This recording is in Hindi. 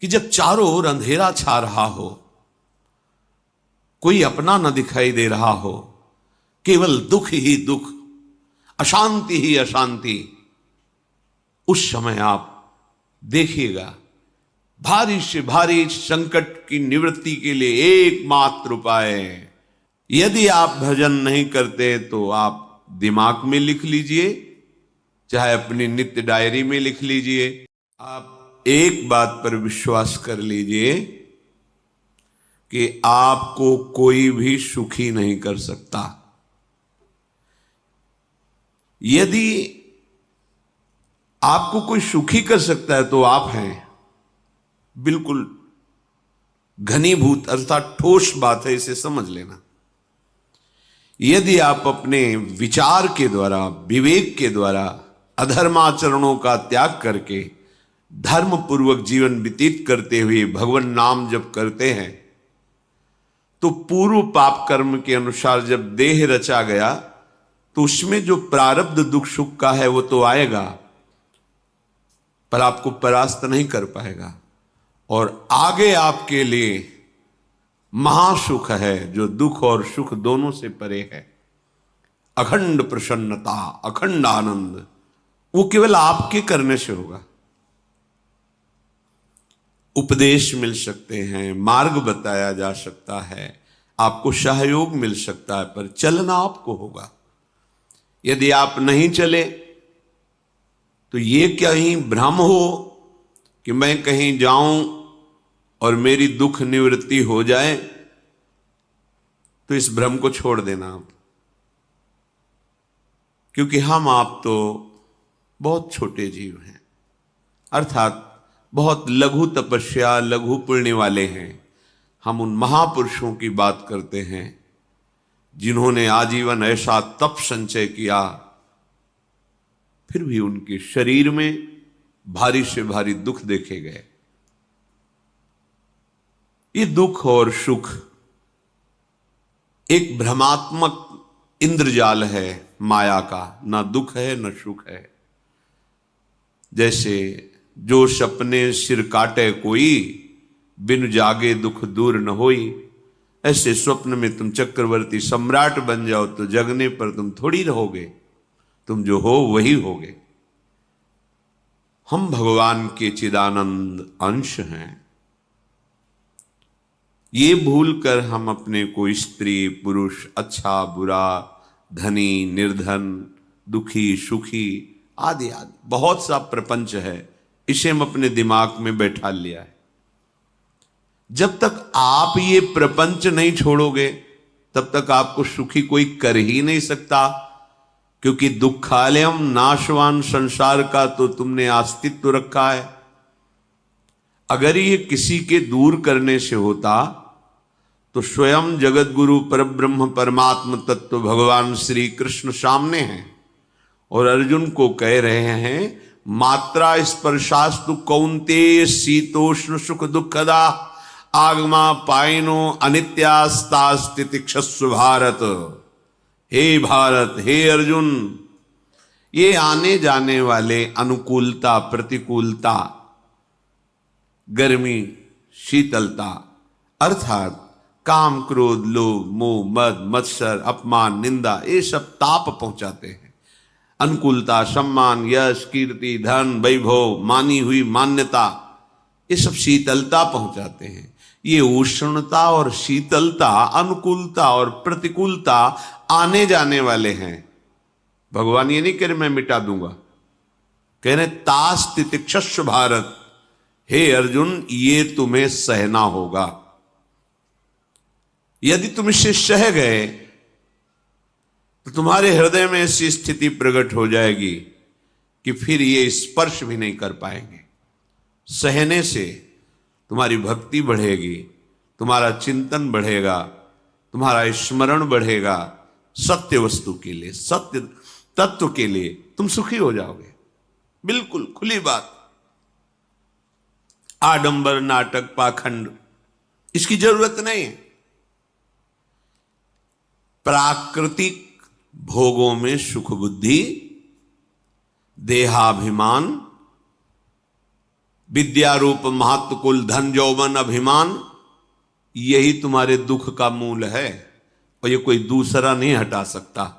कि जब चारों ओर अंधेरा छा रहा हो, कोई अपना न दिखाई दे रहा हो, केवल दुख ही दुख, अशांति ही अशांति, उस समय आप देखिएगा भारी से भारी संकट की निवृत्ति के लिए एकमात्र उपाय है। यदि आप भजन नहीं करते तो आप दिमाग में लिख लीजिए, चाहे अपनी नित्य डायरी में लिख लीजिए। आप एक बात पर विश्वास कर लीजिए कि आपको कोई भी सुखी नहीं कर सकता। यदि आपको कोई सुखी कर सकता है तो आप हैं। बिल्कुल घनीभूत अर्थात ठोस बात है, इसे समझ लेना। यदि आप अपने विचार के द्वारा, विवेक के द्वारा अधर्माचरणों का त्याग करके धर्म पूर्वक जीवन व्यतीत करते हुए भगवान नाम जप करते हैं, तो पूर्व पाप कर्म के अनुसार जब देह रचा गया तो उसमें जो प्रारब्ध दुख सुख का है वो तो आएगा, पर आपको परास्त नहीं कर पाएगा। और आगे आपके लिए महासुख है जो दुख और सुख दोनों से परे है। अखंड प्रसन्नता, अखंड आनंद, वो केवल आपके करने से होगा। उपदेश मिल सकते हैं, मार्ग बताया जा सकता है, आपको सहयोग मिल सकता है, पर चलना आपको होगा। यदि आप नहीं चले तो ये कहीं भ्रम हो कि मैं कहीं जाऊं और मेरी दुख निवृत्ति हो जाए, तो इस भ्रम को छोड़ देना आप। क्योंकि हम आप तो बहुत छोटे जीव हैं, अर्थात बहुत लघु तपस्या, लघु पुण्य वाले हैं। हम उन महापुरुषों की बात करते हैं जिन्होंने आजीवन ऐसा तप संचय किया, फिर भी उनके शरीर में भारी से भारी दुख देखे गए। ये दुख और सुख एक भ्रमात्मक इंद्रजाल है माया का, ना दुख है न सुख है। जैसे जो सपने सिर काटे कोई, बिन जागे दुख दूर न होई, ऐसे स्वप्न में तुम चक्रवर्ती सम्राट बन जाओ तो जगने पर तुम थोड़ी रहोगे, तुम जो हो वही होगे। हम भगवान के चिदानंद अंश हैं। ये भूल कर हम अपने को स्त्री पुरुष, अच्छा बुरा, धनी निर्धन, दुखी सुखी आदि आदि बहुत सा प्रपंच है, इसे हम अपने दिमाग में बैठा लिया है। जब तक आप ये प्रपंच नहीं छोड़ोगे तब तक आपको सुखी कोई कर ही नहीं सकता, क्योंकि दुखालयम नाशवान संसार का तो तुमने अस्तित्व रखा है। अगर ये किसी के दूर करने से होता तो स्वयं जगत गुरु परब्रह्म परमात्म तत्व भगवान श्री कृष्ण सामने हैं और अर्जुन को कह रहे हैं, मात्रा स्पर्शास्तु कौन्तेय शीतोष्ण सुख दुखदा आगमा पायनो अनित्यास्तास्तितिक्षस्व भारत। हे भारत, हे अर्जुन, ये आने जाने वाले अनुकूलता प्रतिकूलता, गर्मी शीतलता, अर्थात काम क्रोध लोभ मोह मद मत्सर अपमान निंदा, ये सब ताप पहुंचाते हैं। अनुकूलता सम्मान यश कीर्ति धन वैभव, मानी हुई मान्यता, ये सब शीतलता पहुंचाते हैं। ये उष्णता और शीतलता, अनुकूलता और प्रतिकूलता आने जाने वाले हैं। भगवान ये नहीं कह रहे मैं मिटा दूंगा, कह रहे तास तितिक्षस्व भारत, हे अर्जुन ये तुम्हें सहना होगा। यदि तुम इसे सह गए तो तुम्हारे हृदय में ऐसी स्थिति प्रकट हो जाएगी कि फिर ये स्पर्श भी नहीं कर पाएंगे। सहने से तुम्हारी भक्ति बढ़ेगी, तुम्हारा चिंतन बढ़ेगा, तुम्हारा स्मरण बढ़ेगा, सत्य वस्तु के लिए, सत्य तत्व के लिए तुम सुखी हो जाओगे। बिल्कुल खुली बात। आडंबर नाटक पाखंड इसकी जरूरत नहीं है। प्राकृतिक भोगों में सुख बुद्धि, देहाभिमान, विद्या रूप महत्व कुल धन यौवन अभिमान, यही तुम्हारे दुख का मूल है और ये कोई दूसरा नहीं हटा सकता।